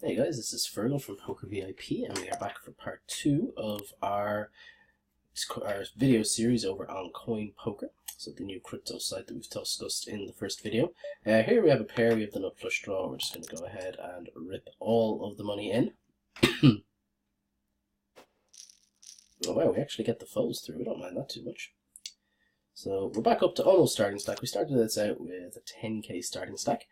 Hey guys, this is Fergal from PokerVIP, and we are back for part 2 of our video series over on CoinPoker, so the new crypto site that we've discussed in the first video. Here we have a pair, we have the nut flush draw. We're just going to go ahead and rip all of the money in. Oh wow, we actually get the folds through, we don't mind that too much. So we're back up to almost starting stack. We started this out with a 10k starting stack.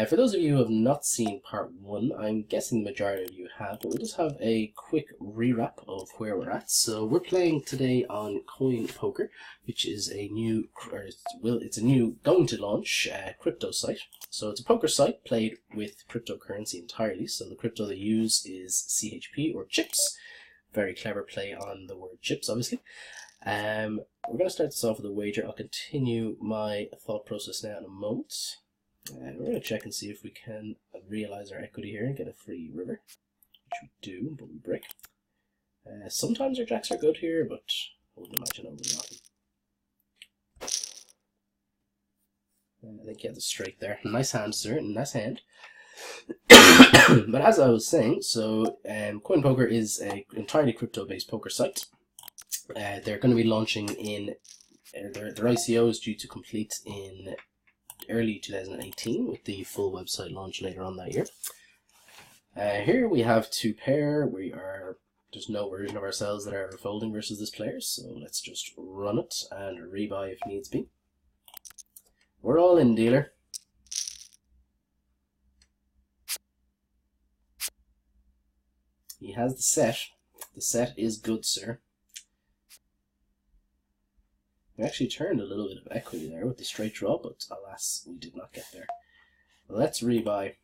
For those of you who have not seen part 1, I'm guessing the majority of you have, but we'll just have a quick rewrap of where we're at. So we're playing today on CoinPoker, which is a new, it's a new going to launch crypto site. So it's a poker site played with cryptocurrency entirely. So the crypto they use is CHP or chips. Very clever play on the word chips, obviously. We're going to start this off with a wager. I'll continue my thought process now in a moment. We're going to check and see if we can realize our equity here and get a free river, which we do, but we break. Sometimes our jacks are good here, but I wouldn't imagine over often. I think you have the straight there. Nice hand, sir. Nice hand. But as I was saying, so CoinPoker is an entirely crypto-based poker site. They're going to be launching in, their ICO is due to complete in early 2018 with the full website launch later on that year. Here we have 2 pair. There's no version of ourselves that are ever folding versus this player, so let's just run it and rebuy if needs be. We're all in, dealer. He has the set. The set is good, sir. We actually turned a little bit of equity there with the straight draw, but alas, we did not get there. Let's rebuy.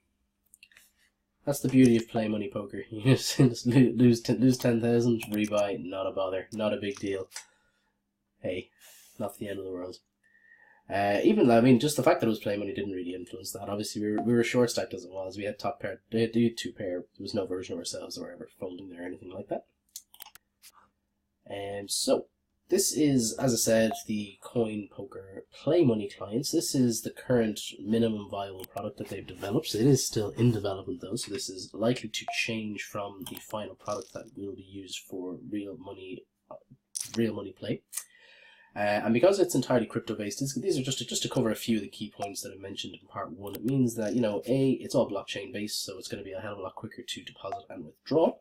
That's the beauty of play money poker. You just lose 10,000, rebuy, not a bother, not a big deal. Hey, not the end of the world. Even, I mean, just the fact that it was play money didn't really influence that. Obviously, we were short stacked as it was. We had top pair, they had 2 pair. There was no version of ourselves that were ever folding there or anything like that. So this is, as I said, the CoinPoker Play Money clients. This is the current minimum viable product that they've developed. So it is still in development though, so this is likely to change from the final product that will be used for real money play. And because it's entirely crypto-based, these are just to cover a few of the key points that I mentioned in part 1. It means that, you know, it's all blockchain-based, so it's going to be a hell of a lot quicker to deposit and withdraw.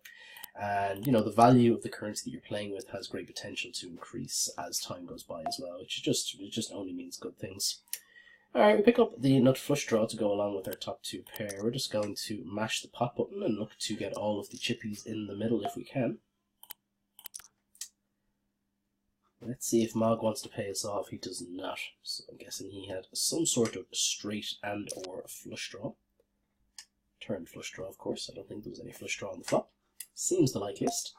And, you know, the value of the currency that you're playing with has great potential to increase as time goes by as well, which just only means good things. Alright, we pick up the nut flush draw to go along with our top 2 pair. We're just going to mash the pot button and look to get all of the chippies in the middle if we can. Let's see if Mog wants to pay us off. He does not. So I'm guessing he had some sort of straight and or flush draw. Turned flush draw, of course. I don't think there was any flush draw on the flop. Seems the likeliest.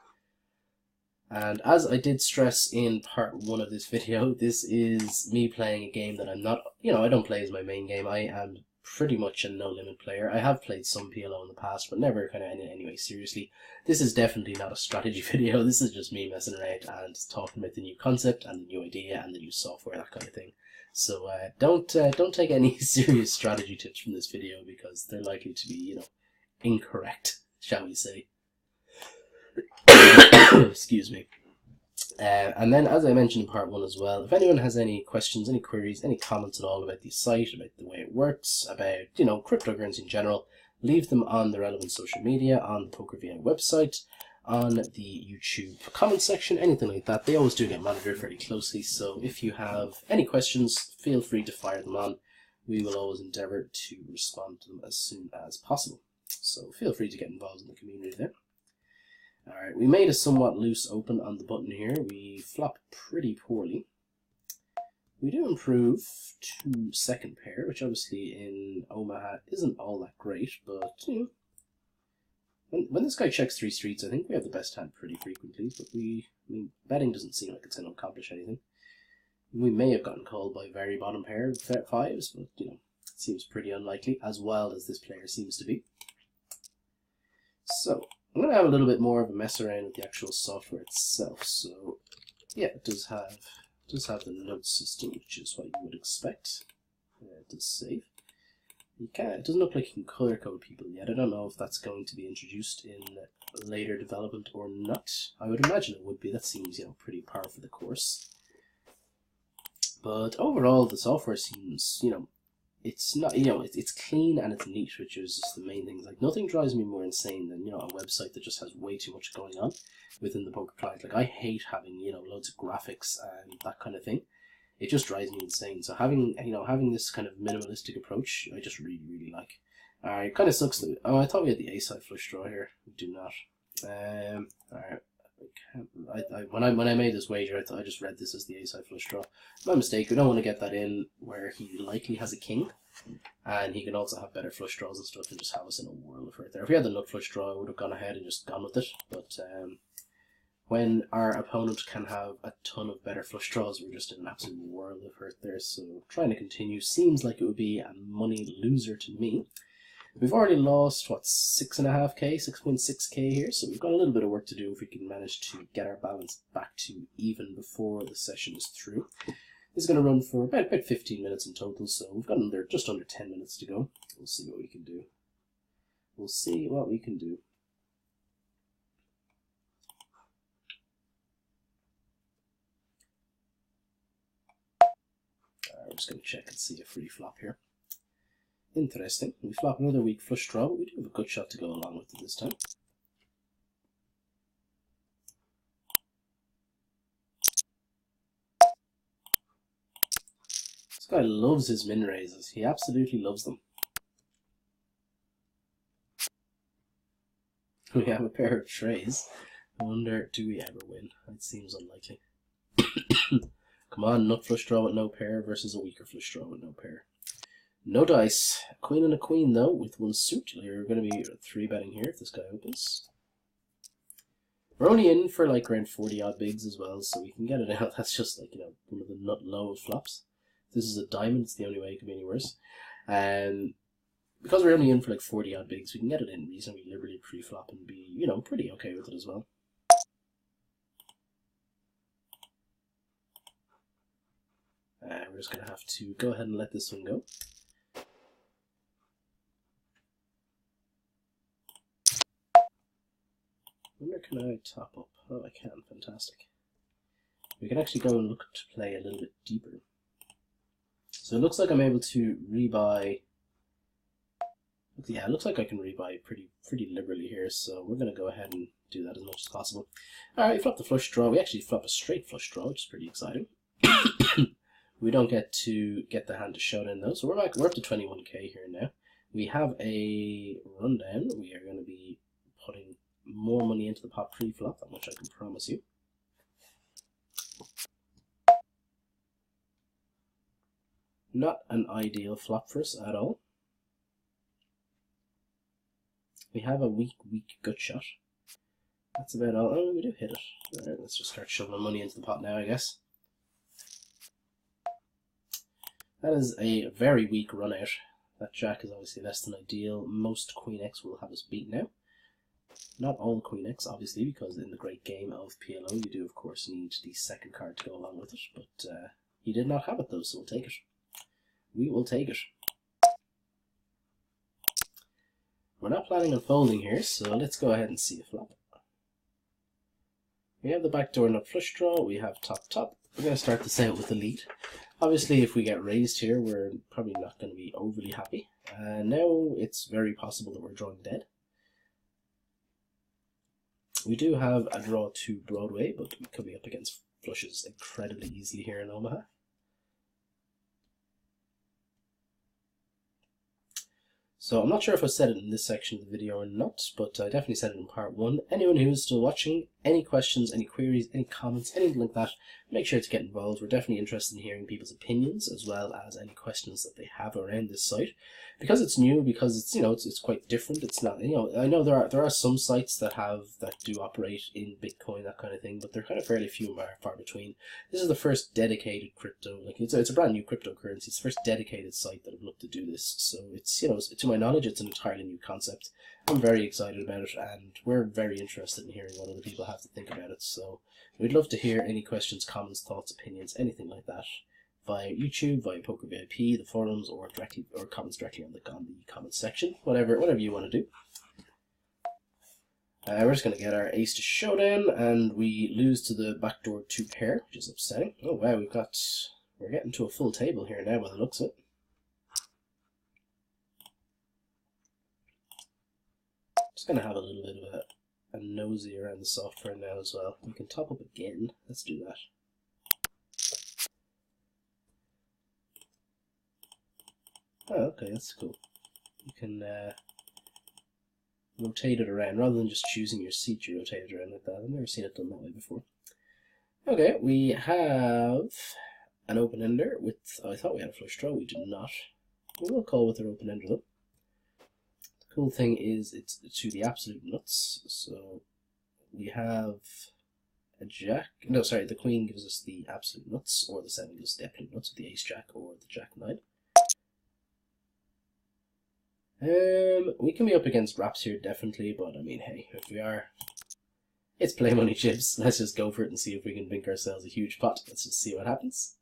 And as I did stress in part 1 of this video, this is me playing a game that I'm not, you know, I don't play as my main game. I am pretty much a no-limit player. I have played some PLO in the past, but never kind of anyway seriously. This is definitely not a strategy video. This is just me messing around and talking about the new concept and the new idea and the new software, that kind of thing. So don't take any serious strategy tips from this video because they're likely to be, you know, incorrect, shall we say. Excuse me. And then, as I mentioned in part 1 as well, if anyone has any questions, any queries, any comments at all about the site, about the way it works, about, you know, cryptocurrency in general, leave them on the relevant social media, on the PokerVIP website, on the YouTube comment section, anything like that. They always do get monitored very closely, so if you have any questions, feel free to fire them on. We will always endeavour to respond to them as soon as possible. So feel free to get involved in the community there. Alright, we made a somewhat loose open on the button here. We flop pretty poorly. We do improve to second pair, which obviously in Omaha isn't all that great, but, you know, when this guy checks 3 streets, I think we have the best hand pretty frequently, but I mean, betting doesn't seem like it's going to accomplish anything. We may have gotten called by very bottom pair 5s, but, you know, it seems pretty unlikely, as wild as this player seems to be. So I'm going to have a little bit more of a mess around with the actual software itself. So, yeah, it does have the node system, which is what you would expect. It does save. You can't. It doesn't look like you can color code people yet. I don't know if that's going to be introduced in later development or not. I would imagine it would be. That seems, you know, pretty par for the course. But overall, the software seems, you know, it's not, you know, it's clean and it's neat, which is just the main things. Like, nothing drives me more insane than, you know, a website that just has way too much going on within the poker client. Like, I hate having, you know, loads of graphics and that kind of thing. It just drives me insane. So having, you know, having this kind of minimalistic approach, I just really, really like. It kind of sucks that, oh, I thought we had the ace-high flush draw here. We do not. Alright. When I made this wager, I just read this as the ace-high flush draw. My mistake. We don't want to get that in where he likely has a king, and he can also have better flush draws and stuff, and just have us in a world of hurt there. If we had the nut flush draw, I would have gone ahead and just gone with it. But when our opponent can have a ton of better flush draws, we're just in an absolute world of hurt there. So trying to continue seems like it would be a money loser to me. We've already lost, what, 6.5k, 6.6k here, so we've got a little bit of work to do if we can manage to get our balance back to even before the session is through. This is going to run for about 15 minutes in total, so we've got just under 10 minutes to go. We'll see what we can do. We'll see what we can do. I'm just going to check and see a free flop here. Interesting. We flop another weak flush draw, but we do have a good shot to go along with it this time. This guy loves his min raises. He absolutely loves them. We have a pair of trays. I wonder, do we ever win? It seems unlikely. Come on, nut flush draw with no pair versus a weaker flush draw with no pair. No dice. A queen and a queen, though, with one suit. You're going to be 3-betting here if this guy opens. We're only in for like around 40-odd bigs as well, so we can get it out. That's just like, you know, one of the nut low flops. If this is a diamond, it's the only way it could be any worse. Because we're only in for like 40-odd bigs, we can get it in reasonably liberally pre-flop and be, you know, pretty okay with it as well. We're just going to have to go ahead and let this one go. I wonder, can I top up? Oh, I can. Fantastic. We can actually go and look to play a little bit deeper. So it looks like I'm able to rebuy. Yeah, it looks like I can rebuy pretty liberally here. So we're going to go ahead and do that as much as possible. All right, we flop the flush draw. We actually flop a straight flush draw, which is pretty exciting. We don't get to get the hand to showdown though, so we're up to 21k here now. We have a rundown. We are going to be putting more money into the pot pre-flop, that much I can promise you. Not an ideal flop for us at all. We have a weak gut shot. That's about all. Oh, we do hit it. Alright, let's just start shoveling money into the pot now, I guess. That is a very weak run out. That jack is obviously less than ideal. Most Queen X will have us beat now. Not all Queen X, obviously, because in the great game of PLO, you do, of course, need the second card to go along with it. But he did not have it, though, so we'll take it. We will take it. We're not planning on folding here, so let's go ahead and see a flop. We have the backdoor nut flush draw. We have top. We're going to start this out with the lead. Obviously, if we get raised here, we're probably not going to be overly happy. Now it's very possible that we're drawing dead. We do have a draw to Broadway, but we could be up against flushes incredibly easily here in Omaha. So I'm not sure if I said it in this section of the video or not, but I definitely said it in part 1. Anyone who is still watching, any questions, any queries, any comments, anything like that, make sure to get involved. We're definitely interested in hearing people's opinions, as well as any questions that they have around this site. Because it's new, because it's, you know, it's quite different. It's not, you know, I know there are some sites that do operate in Bitcoin, that kind of thing, but they're kind of fairly few and far between. This is the first dedicated crypto, like it's a brand new cryptocurrency. It's the first dedicated site that have looked to do this. So it's, you know, to my knowledge, it's an entirely new concept. I'm very excited about it, and we're very interested in hearing what other people have to think about it. So we'd love to hear any questions, comments, thoughts, opinions, anything like that via YouTube, via PokerVIP, the forums, or directly, or comments directly on the comments section. Whatever you want to do. We're just going to get our ace to showdown, and we lose to the backdoor 2 pair, which is upsetting. Oh wow, we're getting to a full table here now by the looks of it. Just going to have a little bit of a nosy around the software now as well. We can top up again. Let's do that. Oh, okay, that's cool. You can rotate it around rather than just choosing your seat. You rotate it around like that. I've never seen it done that way before. Okay, we have an open ender with. Oh, I thought we had a flush draw. We do not. We will call with our open ender though. The cool thing is it's to the absolute nuts. So we have a jack. No, sorry, the queen gives us the absolute nuts, or the 7 gives us the absolute nuts with the ace jack or the jack 9. We can be up against wraps here, definitely, but I mean, hey, if we are, it's play money chips. Let's just go for it and see if we can bink ourselves a huge pot. Let's just see what happens.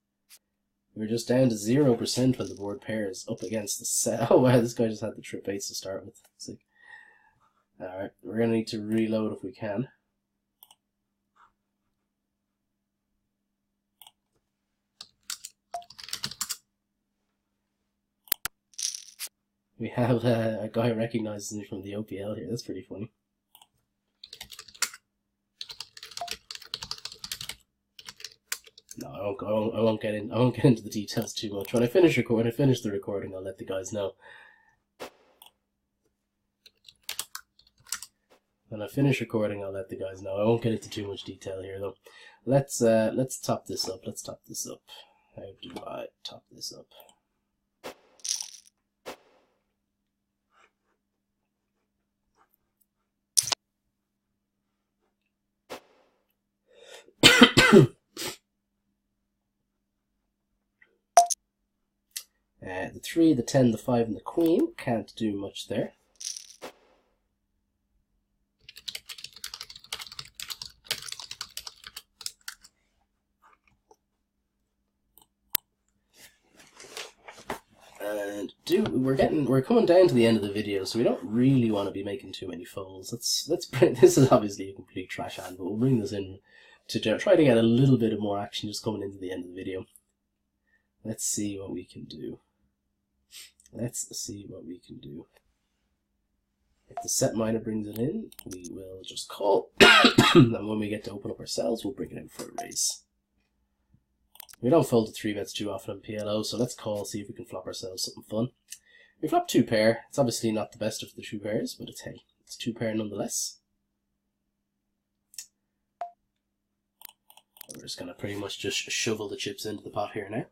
We're just down to 0% when the board pairs up against the set. Oh wow, this guy just had the trip 8s to start with. Sick. Alright, we're gonna need to reload if we can. We have a guy recognizes me from the OPL here. That's pretty funny. No, I won't get into the details too much. When I finish the recording, I'll let the guys know. When I finish recording, I'll let the guys know. I won't get into too much detail here though. Let's top this up. Let's top this up. How do I top this up? The 3, the 10, the 5, and the queen can't do much there. And we're coming down to the end of the video, so we don't really want to be making too many folds. This is obviously a complete trash hand, but we'll bring this in to try to get a little bit of more action just coming into the end of the video. Let's see what we can do. Let's see what we can do. If the set minor brings it in, we will just call. And when we get to open up ourselves, we'll bring it in for a raise. We don't fold the 3 bets too often in PLO, so let's call, see if we can flop ourselves something fun. We flop 2 pair. It's obviously not the best of the 2 pairs, but it's, hey, it's 2 pair nonetheless. We're just going to pretty much just shovel the chips into the pot here now.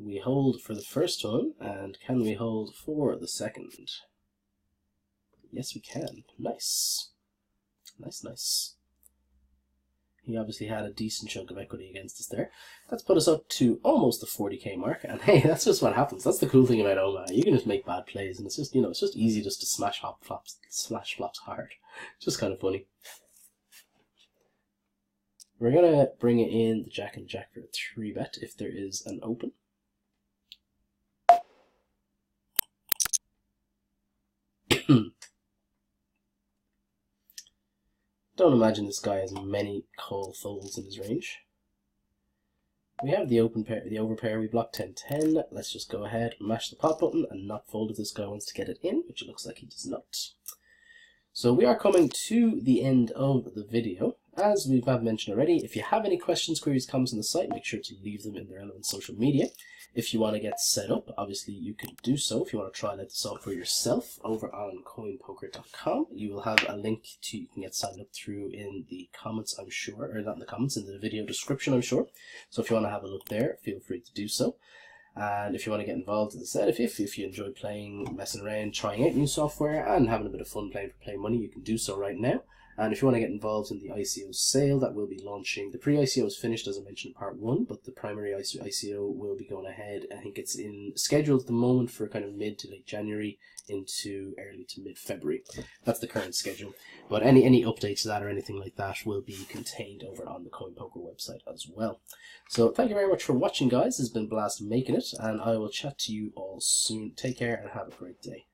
We hold for the first one, and can we hold for the second? Yes, we can. Nice. Nice, nice. He obviously had a decent chunk of equity against us there. That's put us up to almost the 40k mark, and hey, that's just what happens. That's the cool thing about Oma. You can just make bad plays, and it's just, you know, it's just easy just to smash flops hard. It's just kind of funny. We're gonna bring it in the jack and jack for a 3-bet if there is an open. Don't imagine this guy has many call folds in his range. We have the open pair, the overpair. We block 10-10. Let's just go ahead and mash the pot button and not fold if this guy wants to get it in, which it looks like he does not. So we are coming to the end of the video. As we've mentioned already, if you have any questions, queries, comments on the site, make sure to leave them in the relevant social media. If you want to get set up, obviously you can do so. If you want to try out the software yourself over on CoinPoker.com, you will have a link to, you can get signed up through in the comments, I'm sure, or not in the comments, in the video description, I'm sure. So if you want to have a look there, feel free to do so. And if you want to get involved, as I said, if you enjoy playing, messing around, trying out new software, and having a bit of fun playing for play money, you can do so right now. And if you want to get involved in the ICO sale that will be launching, the pre-ICO is finished as I mentioned in part 1, but the primary ICO will be going ahead. I think it's scheduled at the moment for kind of mid to late January into early to mid-February. That's the current schedule. But any updates to that or anything like that will be contained over on the CoinPoker website as well. So thank you very much for watching, guys. It's been a blast making it, and I will chat to you all soon. Take care and have a great day.